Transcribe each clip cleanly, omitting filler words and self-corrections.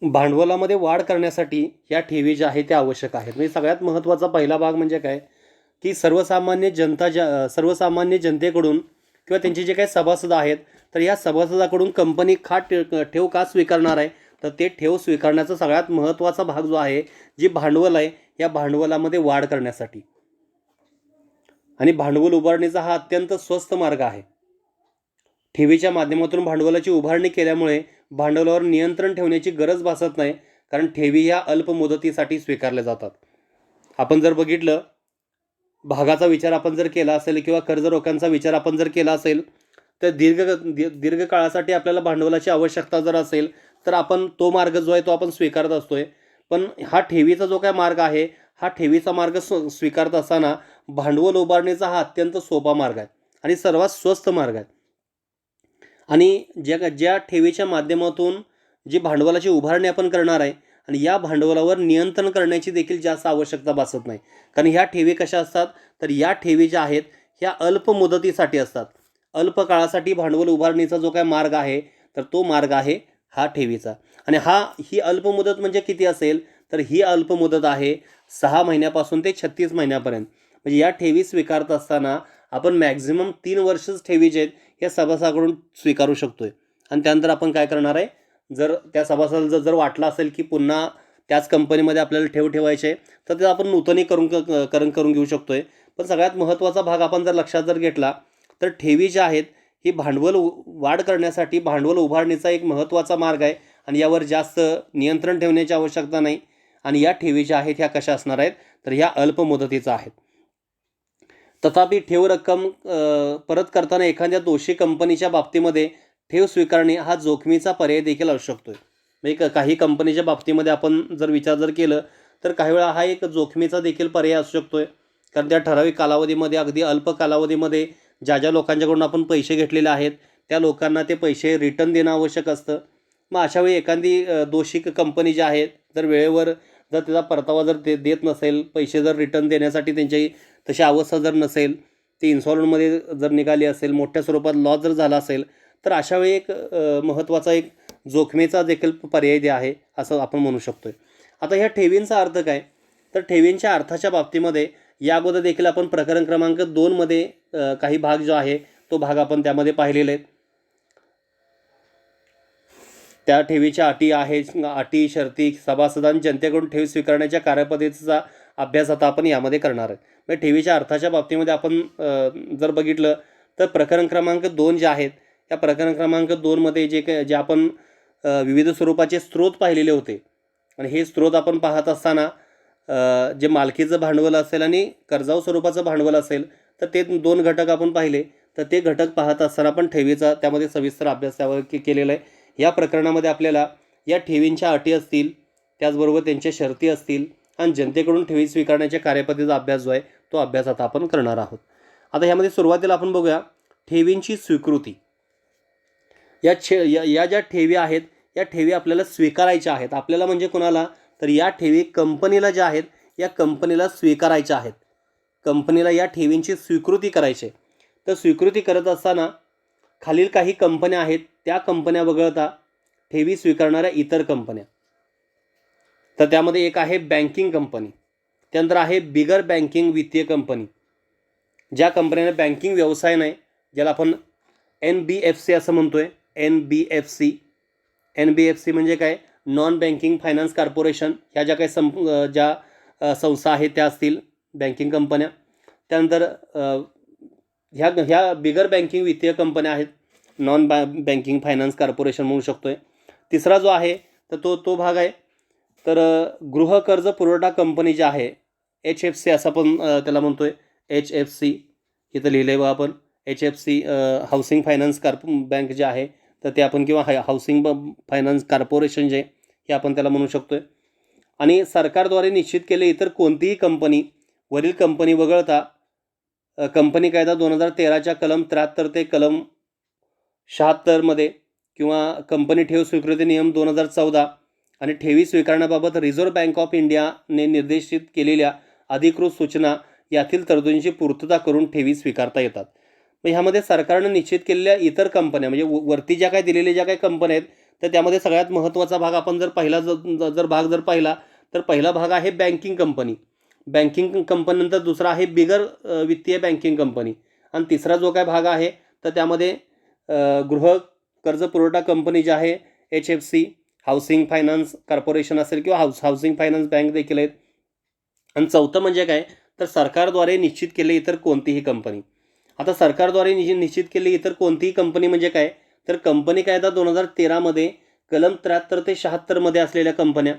भांडवलामध्ये वाढ करण्यासाठी या ठेवी ज्या आहेत त्या आवश्यक आहेत. म्हणजे सगळ्यात महत्त्वाचा पहिला भाग म्हणजे काय, की सर्वसामान्य जनतेकडून किंवा त्यांचे जे काही सभासद आहेत, तर या सभासदाकडून कंपनी ठेव का स्वीकारणार आहे, तर ते ठेव स्वीकारण्याचा सगळ्यात महत्त्वाचा भाग जो आहे, जे भांडवल आहे, या भांडवलामध्ये वाढ करण्यासाठी. आणि भांडवल उभारणीचा हा अत्यंत स्वस्त मार्ग आहे. ठेवीच्या माध्यमातून भांडवलाची उभारणी केल्यामुळे भांडवलावर नियंत्रण ठेवण्याची गरज भासत नाही, कारण ठेवी ह्या अल्प मुदतीसाठी स्वीकारल्या जातात. आपण जर बघितलं, भागाचा विचार आपण जर केला असेल किंवा कर्ज रोख्यांचा विचार आपण जर केला असेल, तर दीर्घ काळासाठी आपल्याला भांडवलाची आवश्यकता जर असेल, तर आपण तो मार्ग जो आहे तो आपण स्वीकारत असतोय. पण हा ठेवीचा जो काय मार्ग आहे, हा ठेवीचा मार्ग स्वीकारत असताना भांडवल उभारणीचा हा अत्यंत सोपा मार्ग आहे आणि सर्वात स्वस्त मार्ग आहे. आणि ज्या ठेवीच्या माध्यमातून जी भांडवलाची उभारणी आपण करणार आहे आणि या भांडवलावर नियंत्रण करण्याची देखील जास्त आवश्यकता भासत नाही. कारण ह्या ठेवी कशा असतात, तर या ठेवी ज्या आहेत ह्या अल्प मुदतीसाठी असतात. अल्प काळासाठी भांडवल उभारणीचा जो काय मार्ग आहे, तर तो मार्ग आहे हा ठेवीचा. आणि ही अल्प मुदत म्हणजे किती असेल, तर ही अल्प मुदत आहे 6 महिन्यापासून ते 36 महिन्यापर्यंत. म्हणजे या ठेवी स्वीकारत असताना आपण मॅक्झिमम 3 वर्षच ठेवी जे आहेत या सभासदाकडून स्वीकारू शकतोय. आणि त्यानंतर आपण काय करणार आहे, जर त्या सभासदाला जर वाटलं असेल की पुन्हा त्याच कंपनीमध्ये आपल्याला ठेवायचे आहे, तर ते आपण नूतनीकरण करून घेऊ शकतोय. पण सगळ्यात महत्त्वाचा भाग आपण जर लक्षात जर घेतला, तर ठेवी ज्या आहेत ही वाढ करण्यासाठी भांडवल उभारणीचा एक महत्त्वाचा मार्ग आहे आणि यावर जास्त नियंत्रण ठेवण्याची आवश्यकता नाही. आणि या ठेवी ज्या आहेत ह्या कशा असणार आहेत, तर ह्या अल्प मुदतीचा आहेत. तथापि ठेव रक्कम परत करताना एखाद्या दोषी कंपनीच्या बाबतीमध्ये ठेव स्वीकारणे हा जोखमीचा पर्याय देखील असू शकतो. म्हणजे काही कंपनीच्या बाबतीमध्ये आपण विचार जर केलं, तर काही वेळा हा एक जोखमीचा देखील पर्याय असू शकतोय. कारण त्या ठराविक कालावधीमध्ये, अगदी अल्प कालावधीमध्ये ज्या लोकांच्याकडून आपण पैसे घेतलेले आहेत, त्या लोकांना ते पैसे रिटर्न देणं आवश्यक असतं. मग अशावेळी एखादी दोषी कंपनी जी आहे, जर वेळेवर त्याचा परतावा देत नसेल, पैसे जर रिटर्न देण्यासाठी त्यांची तशी अवस्था जर नसेल, ती इन्सॉल्वंटमध्ये जर निघाली असेल, मोठ्या स्वरूपात लॉस जर झाला असेल, तर अशावेळी एक महत्त्वाचा एक जोखमीचा देखील पर्याय आहे, असं आपण म्हणू शकतोय. आता ह्या ठेवींचा अर्थ काय, तर ठेवींच्या अर्थाच्या बाबतीमध्ये या अगोदर देखील आपण प्रकरण क्रमांक 2 मध्ये काही भाग जो आहे तो भाग आपण त्यामध्ये पाहिलेले आहेत. त्या ठेवीच्या अटी, शर्ती, सभासदांनी जनतेकडून ठेवी स्वीकारण्याच्या कार्यपद्धतीचा अभ्यास आता आपण यामध्ये करणार आहे. म्हणजे ठेवीच्या अर्थाच्या बाबतीमध्ये आपण जर बघितलं, तर प्रकरण क्रमांक 2 जे आहेत, त्या प्रकरण क्रमांक 2 मध्ये जे आपण विविध स्वरूपाचे स्रोत पाहिलेले होते आणि हे स्रोत आपण पाहत असताना जे मालकीचं भांडवल असेल आणि कर्जाऊ स्वरूपाचं भांडवल असेल, तर ते 2 घटक आपण पाहिले. तर ते घटक पाहत असताना आपण ठेवीचा त्यामध्ये सविस्तर अभ्यास त्यावर केलेला आहे. या प्रकरणामध्ये आपल्याला या ठेवींच्या अटी असतील, त्याचबरोबर त्यांच्या शर्ती असतील आणि जनतेकडून ठेवी स्वीकारण्याच्या कार्यपद्धतीचा अभ्यास जो आहे तो अभ्यास आता आपण करणार आहोत. आता यामध्ये सुरुवातीला आपण बघूया ठेवींची स्वीकृती. या ज्या ठेवी आहेत, या ठेवी आपल्याला स्वीकारायच्या आहेत. आपल्याला म्हणजे कोणाला, तर या ठेवी कंपनीला ज्या आहेत, या कंपनीला स्वीकारायच्या आहेत. कंपनीला या ठेवींची स्वीकृती करायची आहे. तर स्वीकृती करत असताना खालील काही कंपन्या आहेत, त्या कंपन्या वगळता ठेवी स्वीकारणाऱ्या इतर कंपन्या. तर त्यामध्ये एक आहे बँकिंग कंपनी, त्यानंतर आहे बिगर बँकिंग वित्तीय कंपनी. ज्या कंपन्यांना बँकिंग व्यवसाय नाही, ज्याला आपण NBFC असं म्हणतोय. NBFC म्हणजे काय, नॉन बँकिंग फायनान्स कॉर्पोरेशन. ह्या ज्या काही ज्या संस्था आहेत त्या असतील बँकिंग कंपन्या. त्यानंतर ह्या बिगर बँकिंग वित्तीय कंपन्या आहेत, नॉन बँकिंग फायनान्स कॉर्पोरेशन म्हणू शकतोय. तिसरा जो आहे तर तो भाग आहे, तर गृहकर्ज पुरवठा कंपनी जी आहे, HFC असं आपण त्याला म्हणतोय. HFC इथं लिहिलं आहे बघा आपण. HFC हाऊसिंग फायनान्स बँक जे आहे, तर ते आपण किंवा हाऊसिंग फायनान्स कॉर्पोरेशन जे हे आपण त्याला म्हणू शकतोय. आणि सरकारद्वारे निश्चित केले इतर कोणतीही कंपनी वरील कंपनी वगळता कंपनी कायदा 2013च्या कलम 73 ते कलम 76 मध्ये किंवा कंपनी ठेव स्वीकृती नियम 2014 आणि ठेवी स्वीकारण्याबाबत रिझर्व्ह बँक ऑफ इंडियाने निर्देशित केलेल्या अधिकृत सूचना यातील तरतुदींची पूर्तता करून ठेवी स्वीकारता येतात. मग ह्यामध्ये सरकारनं निश्चित केलेल्या इतर कंपन्या म्हणजे वरती ज्या काही दिलेल्या ज्या काही कंपन्या आहेत, तर त्यामध्ये सगळ्यात महत्त्वाचा भाग आपण जर भाग जर पाहिला तर पहिला भाग आहे बँकिंग कंपनी. बँकिंग कंपनीनंतर दुसरा आहे बिगर वित्तीय बँकिंग कंपनी आणि तिसरा जो काय भाग आहे तर त्यामध्ये गृह कर्ज पुरवठा कंपनी जी आहे HFC, हाऊसिंग फायनान्स कॉर्पोरेशन असेल किंवा हाऊसिंग फायनान्स बँक देखील आहेत. आणि चौथं म्हणजे काय तर सरकारद्वारे निश्चित केले इतर कोणतीही कंपनी. आता सरकारद्वारे निश्चित केलेली इतर कोणतीही कंपनी म्हणजे काय तर कंपनी कायदा 2013 कलम 73 ते 76 असलेल्या कंपन्या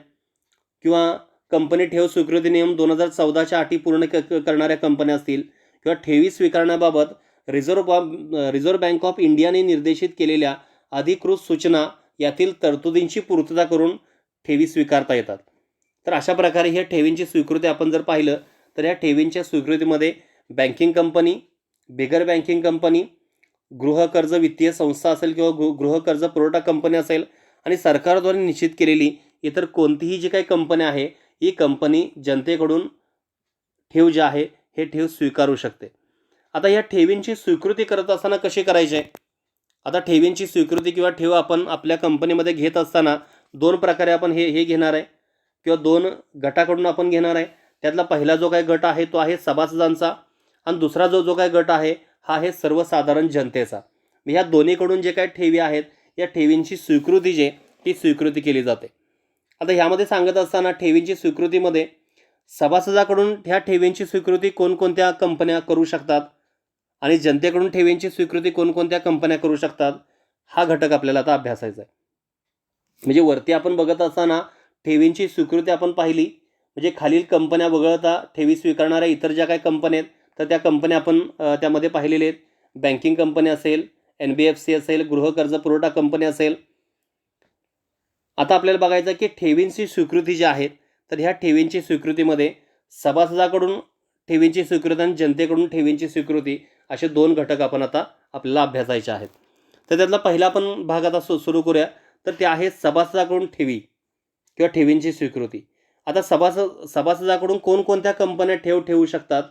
किंवा कंपनी ठेव स्वीकृती नियम 2014च्या अटी पूर्ण करणाऱ्या कंपन्या असतील किंवा ठेवी स्वीकारण्याबाबत रिझर्व्ह बँक ऑफ इंडियाने निर्देशित केलेल्या अधिकृत सूचना यातील तरतुदींची पूर्तता करून ठेवी स्वीकारता येतात. तर अशा प्रकारे ह्या ठेवींची स्वीकृती आपण जर पाहिलं तर ह्या ठेवींच्या स्वीकृतीमध्ये बँकिंग कंपनी, बिगर बँकिंग कंपनी, गृह कर्ज वित्तीय संस्था असेल किंवा गृह कर्ज पुरवठा कंपनी असेल आणि सरकारद्वारे निश्चित केलेली इतर कोणतीही जी काही कंपनी आहे ही कंपनी जनतेकडून ठेव जे आहे हे ठेव स्वीकारू शकते. आता या ठेवींची स्वीकृती करत असताना कशी करायची आहे. आता ठेवींची स्वीकृती किंवा ठेव आपण आपल्या कंपनीमध्ये घेत असताना दोन प्रकारे आपण हे घेणार आहे किंवा दोन गटाकडून आपण घेणार आहे. त्यातला पहिला जो काही गट आहे तो आहे सभासदांचा आणि दुसरा जो काही गट आहे हा आहे सर्वसाधारण जनतेचा. ह्या दोन्हीकडून जे काही ठेवी आहेत या ठेवींची स्वीकृती ती स्वीकृती केली जाते. आता ह्यामध्ये सांगत असताना ठेवींची स्वीकृतीमध्ये सभासदाकडून ह्या ठेवींची स्वीकृती कोणकोणत्या कंपन्या करू शकतात आणि जनतेकडून ठेवींची स्वीकृती कोणकोणत्या कंपन्या करू शकतात हा घटक आपल्याला आता अभ्यासायचा आहे. म्हणजे वरती आपण बघत असताना ठेवींची स्वीकृती आपण पाहिली म्हणजे खालील कंपन्या वगळता ठेवी स्वीकारणाऱ्या इतर ज्या काही कंपन्या आहेत तर त्या कंपन्या आपण त्यामध्ये पाहिलेल्या आहेत. बँकिंग कंपनी असेल, NBFC असेल, गृह कर्ज पुरवठा कंपनी असेल. आता आपल्याला बघायचं की ठेवींची स्वीकृती जी आहेत तर ह्या ठेवींची स्वीकृतीमध्ये सभासदाकडून ठेवींची स्वीकृती आणि जनतेकडून ठेवींची स्वीकृती असे दोन घटक आपण आता आपल्याला अभ्यासायचे आहेत. तर त्यातला पहिला आपण भाग आता सुरू करूया. तर ते आहे सभासदाकडून ठेवी किंवा ठेवींची स्वीकृती. आता सभासदाकडून कोणकोणत्या कंपन्या ठेवू शकतात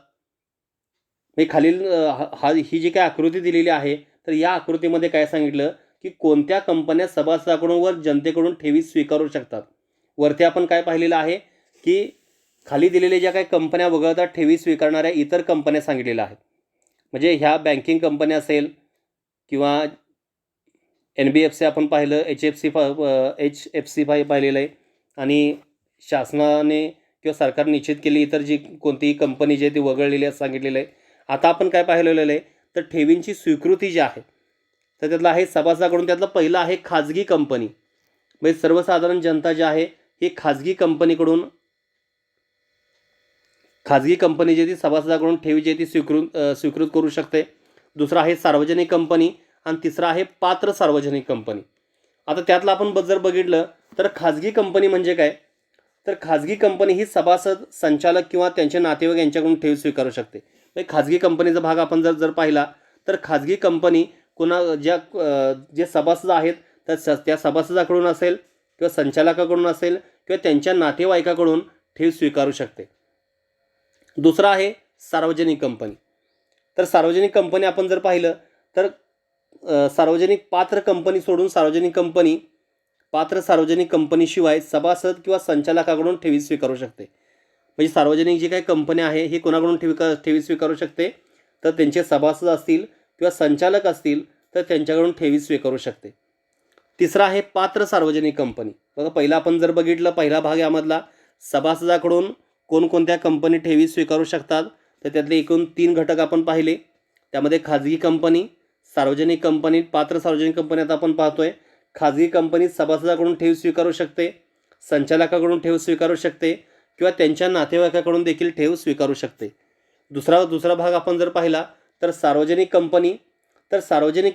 हे खालील ही जी काही आकृती दिलेली आहे तर या आकृतीमध्ये काय सांगितलं की कोणत्या कंपन्या सभासदाकडून व जनतेकडून ठेवी स्वीकारू शकतात. वरती आपण काय पाहिलेलं आहे की खाली दिलेल्या ज्या काही कंपन्या वगळता ठेवी स्वीकारणाऱ्या इतर कंपन्या सांगितलेल्या आहेत. म्हणजे ह्या बँकिंग कंपन्या असेल किंवा NBFC आपण पाहिलं, HFC पाहिलेलं आहे आणि शासनाने किंवा सरकार निश्चित केली इतर जी कोणतीही कंपनी जी आहे ती वगळलेली आहे सांगितलेलं आहे. आता आपण काय पाहिलेलं आहे तर ठेवींची स्वीकृती जी आहे तर त्यातलं आहे सभासदाकडून. त्यातलं पहिलं आहे खाजगी कंपनी. म्हणजे सर्वसाधारण जनता जी आहे ही खाजगी कंपनीकडून खाजगी कंपनी जी ती सभासदाकडून ठेवी जी ती स्वीकृत करू शकते. दुसरा आहे सार्वजनिक कंपनी आणि तिसरा आहे पात्र सार्वजनिक कंपनी. आता त्यातलं आपण जर बघितलं तर खाजगी कंपनी म्हणजे काय तर खाजगी कंपनी ही सभासद, संचालक किंवा त्यांचे नातेवाईक यांच्याकडून ठेव स्वीकारू शकते. म्हणजे खाजगी कंपनीचा भाग आपण जर पाहिला तर खाजगी कंपनी जे सभासद आहेत तर त्या सभासदाकडून असेल किंवा संचालकाकडून असेल किंवा त्यांच्या नातेवाईकाकडून ठेव स्वीकारू शकते. दुसरा आहे सार्वजनिक कंपनी. तर सार्वजनिक कंपनी आपण जर पाहिलं तर सार्वजनिक पात्र कंपनी सोडून पात्र सार्वजनिक कंपनीशिवाय सभासद किंवा संचालकाकडून ठेवी स्वीकारू शकते. म्हणजे सार्वजनिक जी काही कंपनी आहे ही कोणाकडून ठेवी स्वीकारू शकते तर त्यांचे सभासद असतील किंवा संचालक असतील तर त्यांच्याकडून ठेवी स्वीकारू शकते. तिसरा आहे पात्र सार्वजनिक कंपनी. बघा पहिला आपण जर बघितलं पहिला भाग यामधला सभासदाकडून कोणकोणत्या कंपनी ठेवी स्वीकारू शकतात तर त्यातले एकूण 3 घटक आपण पाहिले. त्यामध्ये खाजगी कंपनी, सार्वजनिक कंपनी, पात्र सार्वजनिक कंपनी आता आपण पाहतोय. खाजगी कंपनी सभासदाकडून ठेव स्वीकारू शकते, संचालकाकडून ठेव स्वीकारू शकते किंवा त्यांच्या नातेवाईकाकडून देखील ठेव स्वीकारू शकते. दुसरा भाग आपण जर पाहिला तर सार्वजनिक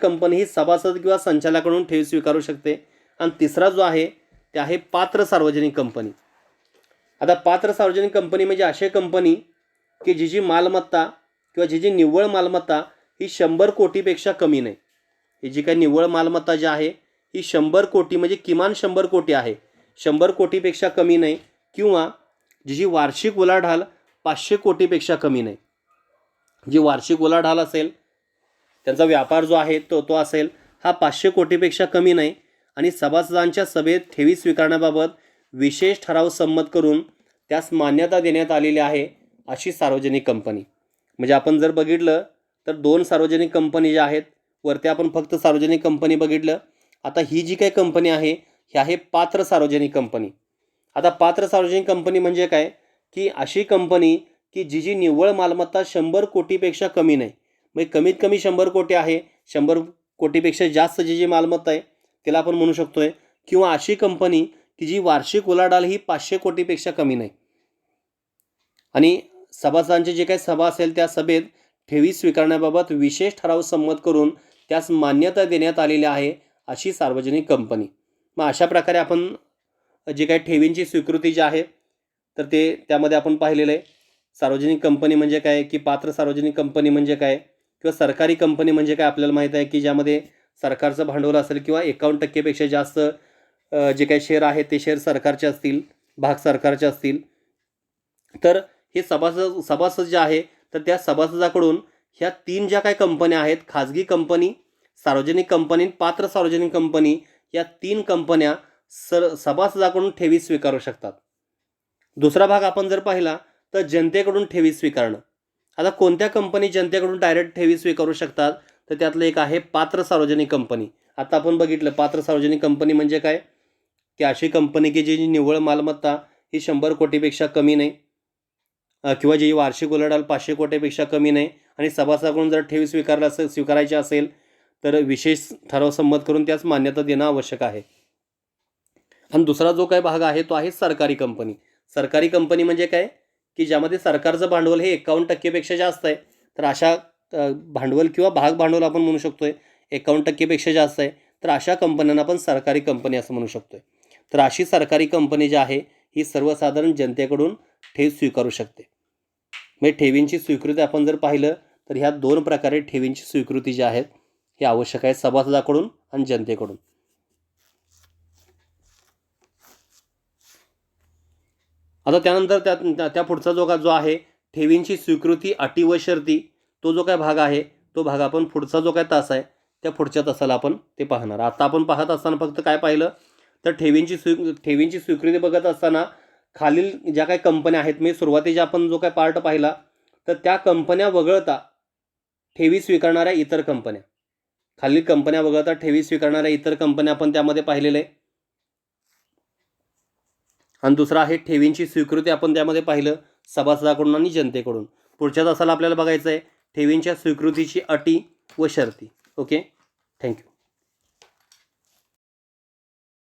कंपनी ही सभासद किंवा संचालकाकडून ठेव स्वीकारू शकते. आणि तिसरा जो आहे ते आहे पात्र सार्वजनिक कंपनी. आता पात्र सार्वजनिक कंपनी म्हणजे अशी कंपनी की जिची मालमत्ता किंवा जिची निव्वळ मालमत्ता ही 100 कोटीपेक्षा कमी नाही. ही जी काही निव्वळ मालमत्ता जी आहे ही 100 कोटी म्हणजे किमान 100 कोटी आहे, 100 कोटीपेक्षा कमी नाही किंवा जिची वार्षिक उलाढाल 500 कोटीपेक्षा कमी नाही. जी वार्षिक उलाढाल असेल त्यांचा व्यापार जो आहे तो असेल हा 500 कोटीपेक्षा कमी नाही आणि सभासदांच्या सभेत ठेवी स्वीकारण्याबाबत विशेष ठराव संमत करून त्यास मान्यता देण्यात आलेली आहे अशी सार्वजनिक कंपनी. म्हणजे आपण जर बघितलं तर 2 सार्वजनिक कंपनी ज्या आहेत, वरती आपण फक्त सार्वजनिक कंपनी बघितलं. आता ही जी काही कंपनी आहे ही आहे पात्र सार्वजनिक कंपनी. आता पात्र सार्वजनिक कंपनी म्हणजे काय, की अशी कंपनी की जी निव्वळ मालमत्ता 100 कोटीपेक्षा कमी नाही, म्हणजे कमीत कमी 100 कोटी आहे, 100 कोटीपेक्षा जास्त जी मालमत्ता आहे त्याला आपण म्हणू शकतोय. किंवा अशी कंपनी की जी वार्षिक उलाढाल ही 500 कोटीपेक्षा कमी नाही आणि सभासदांची जे काही सभा असेल त्या सभेत ठेवी स्वीकारण्याबाबत विशेष ठराव संमत करून त्यास मान्यता देण्यात आलेली आहे अशी सार्वजनिक कंपनी. मग अशा प्रकारे आपण जे काही ठेवींची स्वीकृती जी आहे तर ते त्यामध्ये आपण पाहिलेलं आहे. सार्वजनिक कंपनी म्हणजे काय, की पात्र सार्वजनिक कंपनी म्हणजे काय, किंवा सरकारी कंपनी म्हणजे काय आपल्याला माहीत आहे, की ज्यामध्ये सरकारचं भांडवल असेल किंवा 51% जास्त जे काही शेअर आहेत ते शेअर सरकारचे असतील, भाग सरकारचे असतील. तर हे सभासद जे आहे तर त्या सभासदाकडून ह्या 3 ज्या काही कंपन्या आहेत, खाजगी कंपनी, सार्वजनिक कंपनी, पात्र सार्वजनिक कंपनी, या 3 कंपन्या सभासदाकडून ठेवी स्वीकारू शकतात. दुसरा भाग आपण जर पाहिला तर जनतेकडून ठेवी स्वीकारणं. आता कोणत्या कंपनी जनतेकडून डायरेक्ट ठेवी स्वीकारू शकतात, तर त्यातलं एक आहे पात्र सार्वजनिक कंपनी. आता आपण बघितलं पात्र सार्वजनिक कंपनी म्हणजे काय, की अशी कंपनी की जी निव्वळ मालमत्ता ही 100 कोटीपेक्षा कमी नाही किंवा जी वार्षिक उलाढाल 500 कोटीपेक्षा कमी नाही आणि सभासदाकडून जर ठेवी स्वीकारायची असेल तर विशेष ठराव संमत करून त्यास मान्यता देणं आवश्यक आहे. आणि दुसरा जो काही भाग आहे तो आहे सरकारी कंपनी. सरकारी कंपनी म्हणजे काय, की ज्यामध्ये सरकारचं भांडवल हे 51% जास्त आहे. तर अशा भांडवल किंवा भाग भांडवल आपण म्हणू शकतोय 51% जास्त आहे, तर अशा कंपन्यांना आपण सरकारी कंपनी असं म्हणू शकतोय. तर अशी सरकारी कंपनी जी आहे ही सर्वसाधारण जनतेकडून ठेव स्वीकारू शकते. म्हणजे ठेवींची स्वीकृती आपण जर पाहिलं तर ह्या 2 प्रकारे ठेवींची स्वीकृती जी आहेत हे आवश्यक आहे, सभासदाकडून आणि जनतेकडून. आता त्यानंतर त्या पुढचा जो आहे ठेवींची स्वीकृती अटी व शर्ती, तो जो काय भाग आहे तो भाग आपण पुढचा जो काय तास आहे त्या पुढच्या तासाला आपण ते पाहणार. आता आपण पाहत असताना फक्त काय पाहिलं तर ठेवींची स्वीकृती बघत असताना खालील ज्या काही कंपन्या आहेत, मी सुरुवातीचा आपण जो काय पार्ट पाहिला तर त्या कंपन्या वगळता ठेवी स्वीकारणाऱ्या इतर कंपन्या, खालील कंपन्या वगळता ठेवी स्वीकारणाऱ्या इतर कंपन्या आपण त्यामध्ये पाहिलेले आहे. आणि दुसरा आहे ठेवींची स्वीकृती आपण त्यामध्ये पाहिलं सभासदाकडून आणि जनतेकडून. पुढच्या तासाला आपल्याला बघायचं आहे ठेवींच्या स्वीकृतीची अटी व शर्ती. Okay, thank you.